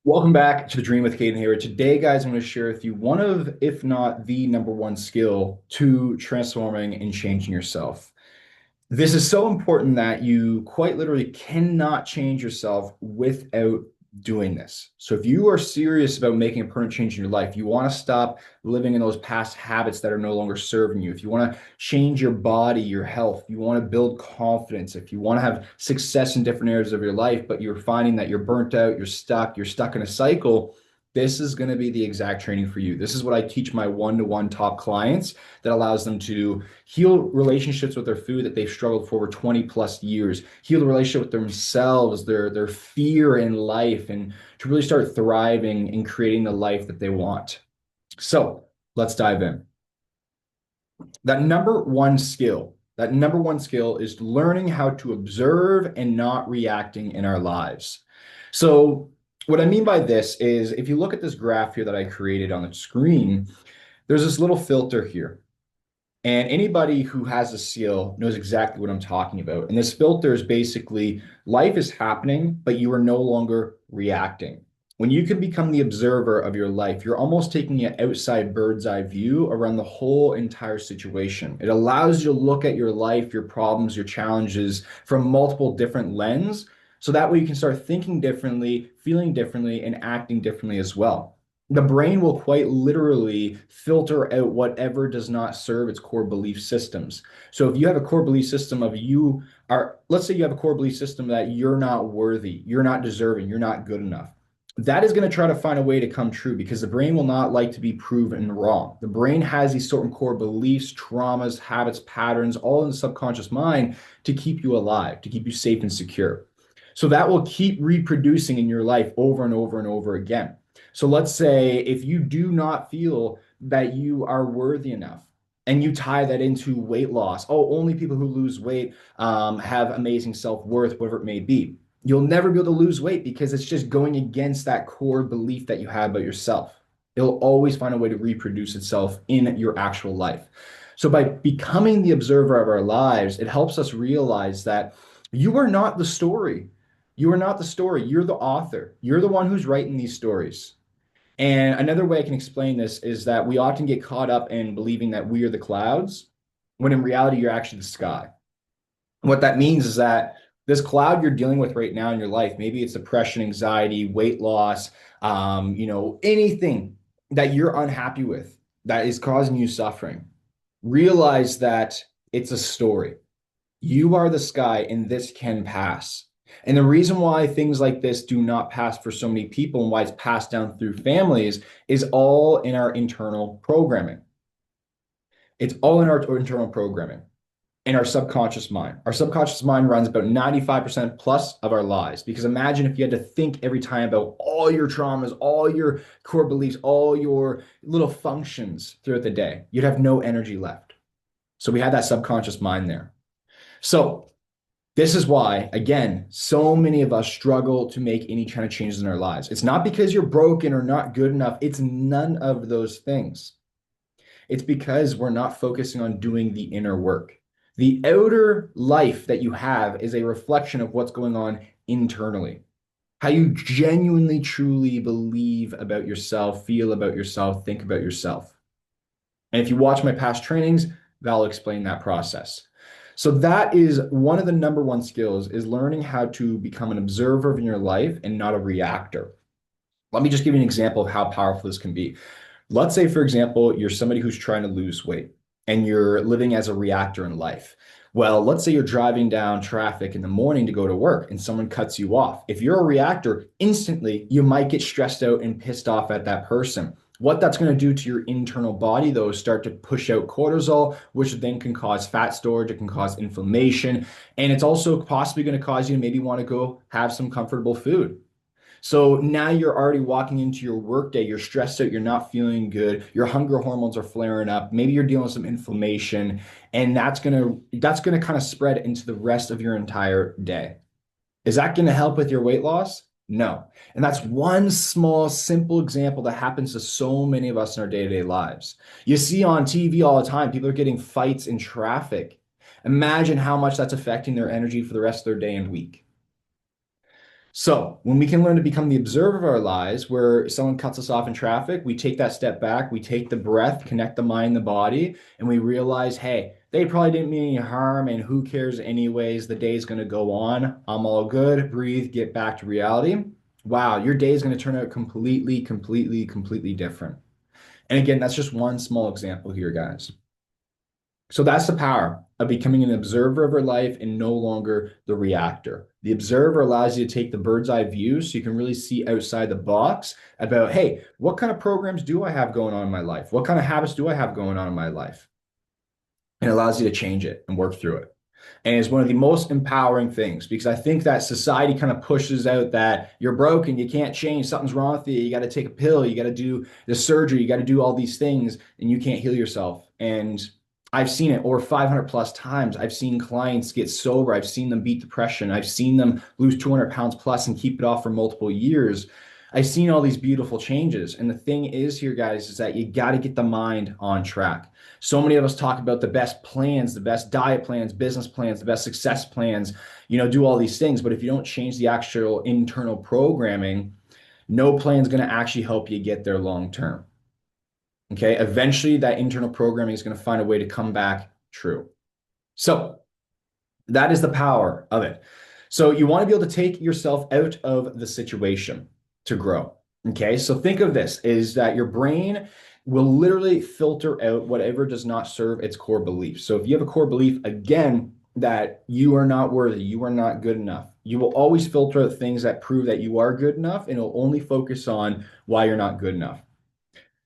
Welcome back to the Dream with Caden here. Today, guys, I'm going to share with you one of, if not the number one skill to transforming and changing yourself. This is so important that you quite literally cannot change yourself without doing this. So if you are serious about making a permanent change in your life, you want to stop living in those past habits that are no longer serving you. If you want to change your body, your health, you want to build confidence, if you want to have success in different areas of your life, but you're finding that you're burnt out, you're stuck in a cycle, this is going to be the exact training for you. This is what I teach my one-to-one top clients that allows them to heal relationships with their food that they've struggled for over 20 plus years, heal the relationship with themselves, their fear in life, and to really start thriving and creating the life that they want. So let's dive in. That number one skill is learning how to observe and not reacting in our lives. So what I mean by this is if you look at this graph here that I created on the screen, there's this little filter here. And anybody who has a skill knows exactly what I'm talking about. And this filter is basically life is happening, but you are no longer reacting. When you can become the observer of your life, you're almost taking an outside bird's eye view around the whole entire situation. It allows you to look at your life, your problems, your challenges from multiple different lenses. So that way you can start thinking differently, feeling differently, and acting differently as well. The brain will quite literally filter out whatever does not serve its core belief systems. So if you have a core belief system of you are, let's say you have a core belief system that you're not worthy, you're not deserving, you're not good enough. That is going to try to find a way to come true because the brain will not like to be proven wrong. The brain has these certain core beliefs, traumas, habits, patterns, all in the subconscious mind to keep you alive, to keep you safe and secure. So that will keep reproducing in your life over and over and over again. So let's say if you do not feel that you are worthy enough and you tie that into weight loss, oh, only people who lose weight have amazing self-worth, whatever it may be. You'll never be able to lose weight because it's just going against that core belief that you have about yourself. It'll always find a way to reproduce itself in your actual life. So by becoming the observer of our lives, it helps us realize that you are not the story. You are not the story. You're the author. You're the one who's writing these stories. And another way I can explain this is that we often get caught up in believing that we are the clouds, when in reality, you're actually the sky. What that means is that this cloud you're dealing with right now in your life, maybe it's depression, anxiety, weight loss, anything that you're unhappy with that is causing you suffering. Realize that it's a story. You are the sky, and this can pass. And the reason why things like this do not pass for so many people and why it's passed down through families is all in our internal programming. It's all in our internal programming in our subconscious mind. Our subconscious mind runs about 95% plus of our lives. Because imagine if you had to think every time about all your traumas, all your core beliefs, all your little functions throughout the day, you'd have no energy left. So we had that subconscious mind there. So this is why, again, so many of us struggle to make any kind of changes in our lives. It's not because you're broken or not good enough. It's none of those things. It's because we're not focusing on doing the inner work. The outer life that you have is a reflection of what's going on internally. How you genuinely, truly believe about yourself, feel about yourself, think about yourself. And if you watch my past trainings, that'll explain that process. So that is one of the number one skills is learning how to become an observer in your life and not a reactor. Let me just give you an example of how powerful this can be. Let's say, for example, you're somebody who's trying to lose weight and you're living as a reactor in life. Well, let's say you're driving down traffic in the morning to go to work and someone cuts you off. If you're a reactor, instantly you might get stressed out and pissed off at that person. What that's going to do to your internal body, though, is start to push out cortisol, which then can cause fat storage, it can cause inflammation, and it's also possibly going to cause you to maybe want to go have some comfortable food. So now you're already walking into your workday, you're stressed out, you're not feeling good, your hunger hormones are flaring up, maybe you're dealing with some inflammation, and that's gonna kind of spread into the rest of your entire day. Is that gonna help with your weight loss? No. And that's one small, simple example that happens to so many of us in our day-to-day lives. You see on TV all the time, people are getting fights in traffic. Imagine how much that's affecting their energy for the rest of their day and week. So when we can learn to become the observer of our lives, where someone cuts us off in traffic, we take that step back, we take the breath, connect the mind, the body, and we realize, hey, they probably didn't mean any harm, and who cares anyways? The day's going to go on. I'm all good. Breathe, get back to reality. Wow, your day is going to turn out completely, completely, completely different. And again, that's just one small example here, guys. So that's the power of becoming an observer of your life and no longer the reactor. The observer allows you to take the bird's eye view so you can really see outside the box about, hey, what kind of programs do I have going on in my life? What kind of habits do I have going on in my life? And it allows you to change it and work through it. And it's one of the most empowering things because I think that society kind of pushes out that you're broken, you can't change, something's wrong with you, you got to take a pill, you got to do the surgery, you got to do all these things, and you can't heal yourself. And I've seen it over 500 plus times. I've seen clients get sober. I've seen them beat depression. I've seen them lose 200 pounds plus and keep it off for multiple years. I've seen all these beautiful changes. And the thing is here, guys, is that you got to get the mind on track. So many of us talk about the best plans, the best diet plans, business plans, the best success plans, do all these things. But if you don't change the actual internal programming, no plan is going to actually help you get there long term. Okay. Eventually, that internal programming is going to find a way to come back true. So that is the power of it. So you want to be able to take yourself out of the situation to grow. Okay. So think of this is that your brain will literally filter out whatever does not serve its core beliefs. So if you have a core belief, again, that you are not worthy, you are not good enough, you will always filter out things that prove that you are good enough and it'll only focus on why you're not good enough.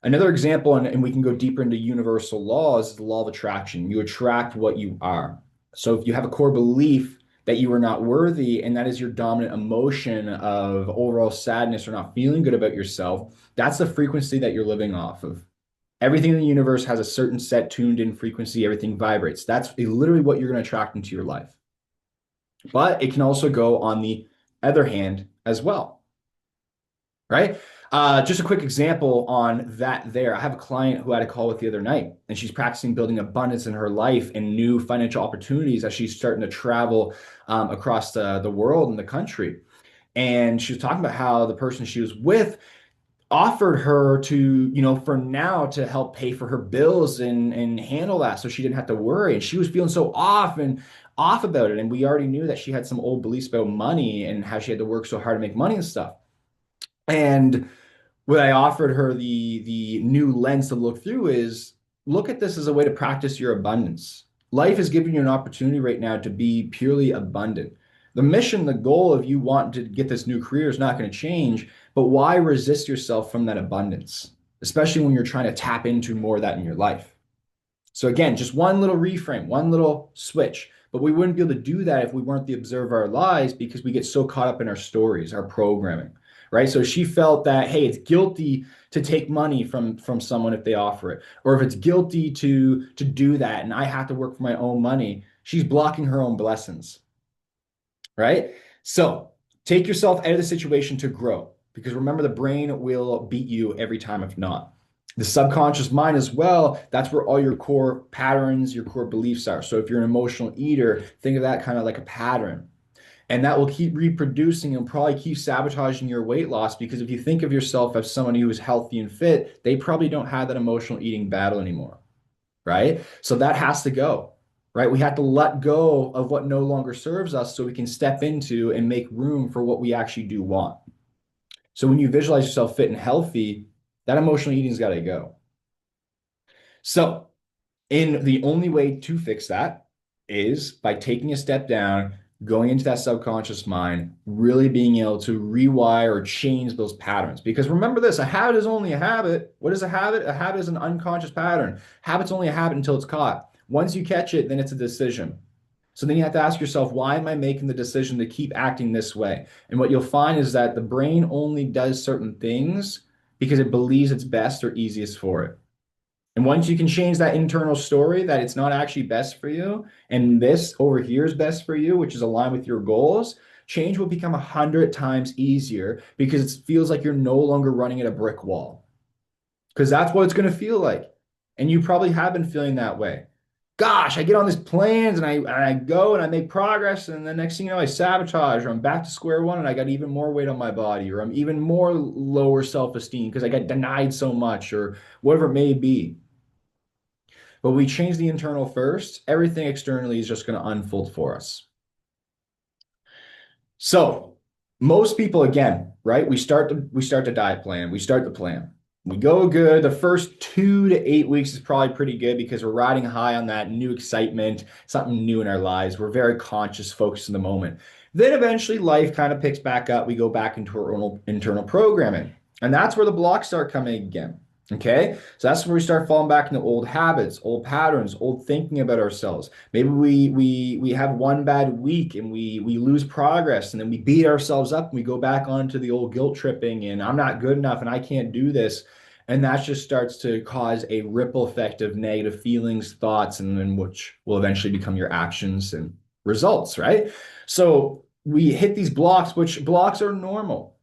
Another example, and we can go deeper into universal laws, is the law of attraction. You attract what you are. So if you have a core belief that you are not worthy, and that is your dominant emotion of overall sadness or not feeling good about yourself, that's the frequency that you're living off of. Everything in the universe has a certain set tuned in frequency, everything vibrates. That's literally what you're going to attract into your life. But it can also go on the other hand as well, right? Just a quick example on that there. I have a client who I had a call with the other night, and she's practicing building abundance in her life and new financial opportunities as she's starting to travel across the world and the country. And she was talking about how the person she was with offered her to, for now to help pay for her bills and handle that so she didn't have to worry. And she was feeling so off about it. And we already knew that she had some old beliefs about money and how she had to work so hard to make money and stuff. And what I offered her the new lens to look through is look at this as a way to practice your abundance. Life is giving you an opportunity right now to be purely abundant. The mission, the goal of you wanting to get this new career is not going to change, but why resist yourself from that abundance, especially when you're trying to tap into more of that in your life? So again, just one little reframe, one little switch. But we wouldn't be able to do that if we weren't the observer of our lives because we get so caught up in our stories, our programming, right? So she felt that, hey, it's guilty to take money from someone if they offer it, or if it's guilty to do that and I have to work for my own money. She's blocking her own blessings, right? So take yourself out of the situation to grow because remember, the brain will beat you every time if not. The subconscious mind as well, that's where all your core patterns, your core beliefs are. So if you're an emotional eater, think of that kind of like a pattern. And that will keep reproducing and probably keep sabotaging your weight loss because if you think of yourself as someone who is healthy and fit, they probably don't have that emotional eating battle anymore, right? So that has to go, right? We have to let go of what no longer serves us so we can step into and make room for what we actually do want. So when you visualize yourself fit and healthy, that emotional eating's got to go. So, the only way to fix that is by taking a step down, going into that subconscious mind, really being able to rewire or change those patterns. Because remember this, a habit is only a habit. What is a habit? A habit is an unconscious pattern. Habit's only a habit until it's caught. Once you catch it, then it's a decision. So then you have to ask yourself, why am I making the decision to keep acting this way? And what you'll find is that the brain only does certain things because it believes it's best or easiest for it. And once you can change that internal story that it's not actually best for you, and this over here is best for you, which is aligned with your goals, change will become 100 times easier because it feels like you're no longer running at a brick wall. Because that's what it's going to feel like. And you probably have been feeling that way. gosh, I get on these plans and I go and I make progress, and the next thing you know, I sabotage, or I'm back to square one and I got even more weight on my body, or I'm even more lower self-esteem because I got denied so much, or whatever it may be. But we change the internal first, everything externally is just going to unfold for us. So most people, again, right? We start the diet plan. We start the plan. We go good. The first 2 to 8 weeks is probably pretty good because we're riding high on that new excitement, something new in our lives. We're very conscious, focused in the moment. Then eventually life kind of picks back up. We go back into our own internal programming. And that's where the blocks start coming again. Okay, so that's where we start falling back into old habits, old patterns, old thinking about ourselves. Maybe we have one bad week and we lose progress, and then we beat ourselves up and we go back onto the old guilt tripping and I'm not good enough and I can't do this. And that just starts to cause a ripple effect of negative feelings, thoughts, and then which will eventually become your actions and results, right? So we hit these blocks, which blocks are normal,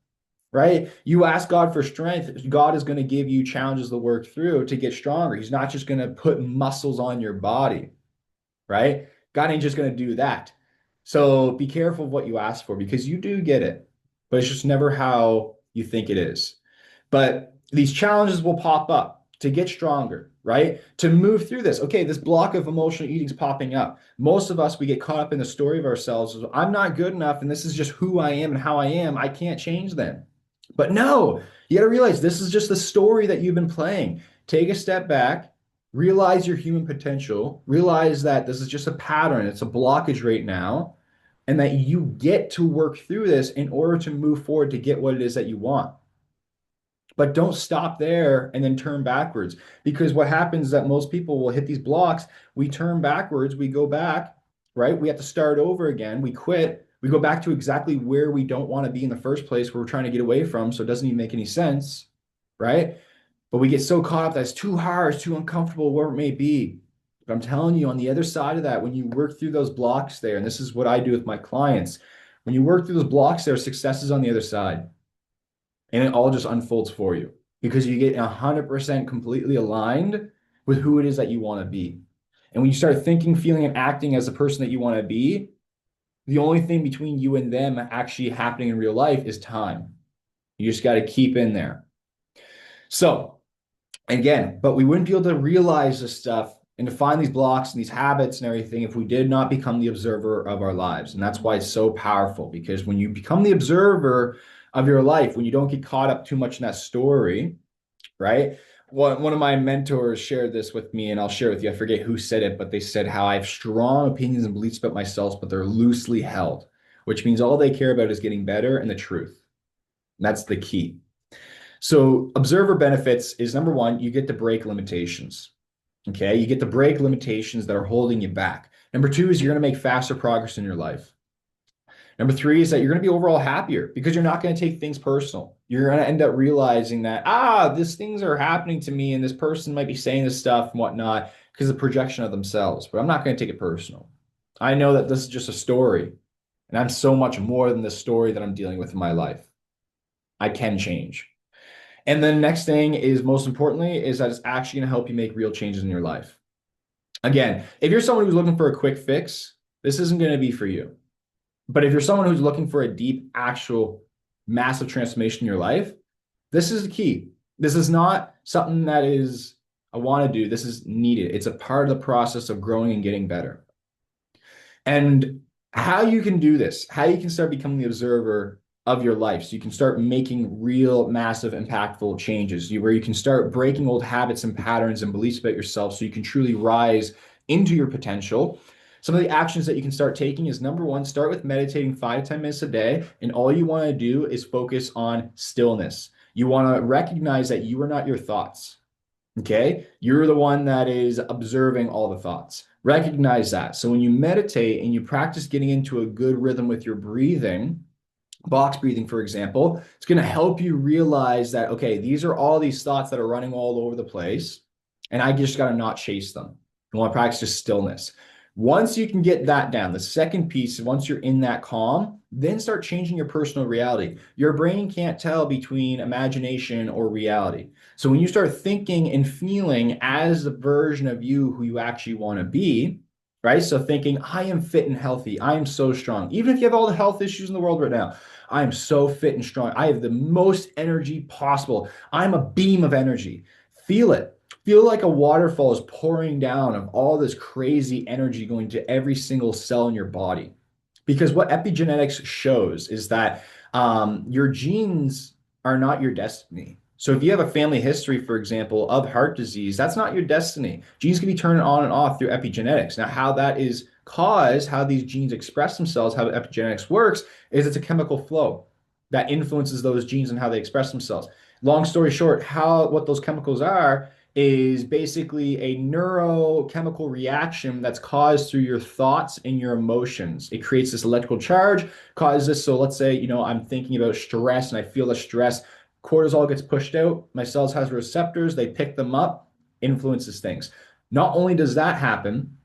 right? You ask God for strength, God is going to give you challenges to work through to get stronger. He's not just going to put muscles on your body, right? God ain't just going to do that. So be careful of what you ask for because you do get it, but it's just never how you think it is. But these challenges will pop up to get stronger, right? To move through this. Okay, this block of emotional eating is popping up. Most of us, we get caught up in the story of ourselves. I'm not good enough, and this is just who I am and how I am. I can't change them. But no, you got to realize this is just the story that you've been playing. Take a step back, realize your human potential, realize that this is just a pattern, it's a blockage right now, and that you get to work through this in order to move forward to get what it is that you want. But don't stop there and then turn backwards, because what happens is that most people will hit these blocks, we turn backwards, we go back, right? We have to start over again, we quit. We go back to exactly where we don't want to be in the first place, where we're trying to get away from. So it doesn't even make any sense, right? But we get so caught up that it's too hard, it's too uncomfortable, whatever it may be. But I'm telling you, on the other side of that, when you work through those blocks there, and this is what I do with my clients, when you work through those blocks there, success is on the other side. And it all just unfolds for you because you get 100% completely aligned with who it is that you want to be. And when you start thinking, feeling, and acting as the person that you want to be, the only thing between you and them actually happening in real life is time. You just got to keep in there. So again, but we wouldn't be able to realize this stuff and to find these blocks and these habits and everything if we did not become the observer of our lives. And that's why it's so powerful, because when you become the observer of your life, when you don't get caught up too much in that story, right? One of my mentors shared this with me, and I'll share it with you. I forget who said it, but they said how I have strong opinions and beliefs about myself, but they're loosely held, which means all they care about is getting better and the truth. And that's the key. So observer benefits is number one, you get to break limitations. Okay, you get to break limitations that are holding you back. Number two is you're going to make faster progress in your life. Number three is that you're going to be overall happier because you're not going to take things personal. You're going to end up realizing that, these things are happening to me and this person might be saying this stuff and whatnot because of the projection of themselves, but I'm not going to take it personal. I know that this is just a story and I'm so much more than the story that I'm dealing with in my life. I can change. And then the next thing is, most importantly, is that it's actually going to help you make real changes in your life. Again, if you're someone who's looking for a quick fix, this isn't going to be for you. But if you're someone who's looking for a deep, actual, massive transformation in your life, this is the key. This is not something that is, I want to do. This is needed. It's a part of the process of growing and getting better. And how you can do this, how you can start becoming the observer of your life, so you can start making real, massive, impactful changes, where you can start breaking old habits and patterns and beliefs about yourself so you can truly rise into your potential. Some of the actions that you can start taking is, number one, start with meditating 5 to 10 minutes a day. And all you want to do is focus on stillness. You want to recognize that you are not your thoughts. Okay? You're the one that is observing all the thoughts. Recognize that. So when you meditate and you practice getting into a good rhythm with your breathing, box breathing, for example, it's going to help you realize that, okay, these are all these thoughts that are running all over the place, and I just got to not chase them. You want to practice just stillness. Once you can get that down, the second piece, once you're in that calm, then start changing your personal reality. Your brain can't tell between imagination or reality. So when you start thinking and feeling as the version of you who you actually want to be, right? So thinking, I am fit and healthy. I am so strong. Even if you have all the health issues in the world right now, I am so fit and strong. I have the most energy possible. I'm a beam of energy. Feel it. Feel like a waterfall is pouring down of all this crazy energy going to every single cell in your body. Because what epigenetics shows is that your genes are not your destiny. So if you have a family history, for example, of heart disease, that's not your destiny. Genes can be turned on and off through epigenetics. Now, how that is caused, how these genes express themselves, how epigenetics works, is it's a chemical flow that influences those genes and how they express themselves. Long story short, how what those chemicals are is basically a neurochemical reaction that's caused through your thoughts and your emotions. It creates this electrical charge, causes this. So let's say, I'm thinking about stress and I feel the stress. Cortisol gets pushed out. My cells has receptors. They pick them up, influences things. Not only does that happen,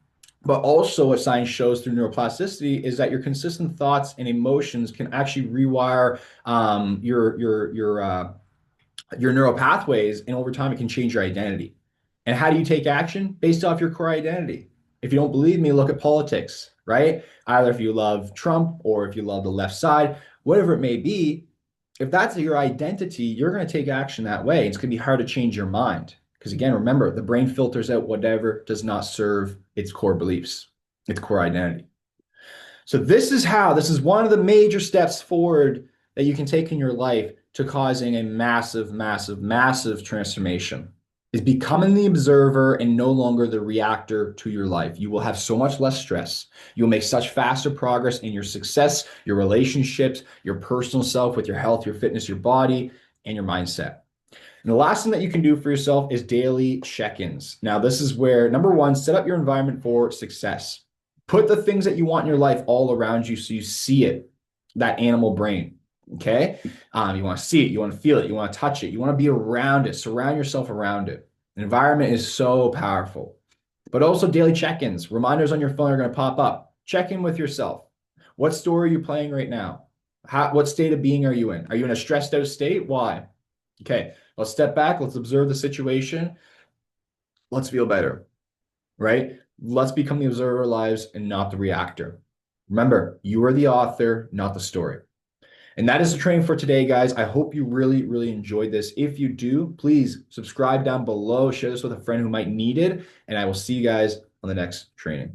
but also what science shows through neuroplasticity is that your consistent thoughts and emotions can actually rewire your neural pathways, and over time it can change your identity. And how do you take action? Based off your core identity. If you don't believe me, look at politics, right? Either if you love Trump or if you love the left side, whatever it may be, if that's your identity, you're going to take action that way. It's going to be hard to change your mind. Because again, remember, the brain filters out whatever does not serve its core beliefs, its core identity. So this is one of the major steps forward that you can take in your life to causing a massive, massive, massive transformation is becoming the observer and no longer the reactor to your life. You will have so much less stress. You'll make such faster progress in your success, your relationships, your personal self with your health, your fitness, your body, and your mindset. And the last thing that you can do for yourself is daily check-ins. Now, this is where, number one, set up your environment for success. Put the things that you want in your life all around you so you see it, that animal brain. Okay. You want to see it, you want to feel it, you want to touch it, you want to be around it, surround yourself around it. The environment is so powerful. But also daily check-ins. Reminders on your phone are going to pop up. Check in with yourself. What story are you playing right now? What state of being are you in? Are you in a stressed out state? Why? Okay, let's step back. Let's observe the situation. Let's feel better, right? Let's become the observer of our lives and not the reactor. Remember, you are the author, not the story. And that is the training for today, guys. I hope you really, really enjoyed this. If you do, please subscribe down below, share this with a friend who might need it, and I will see you guys on the next training.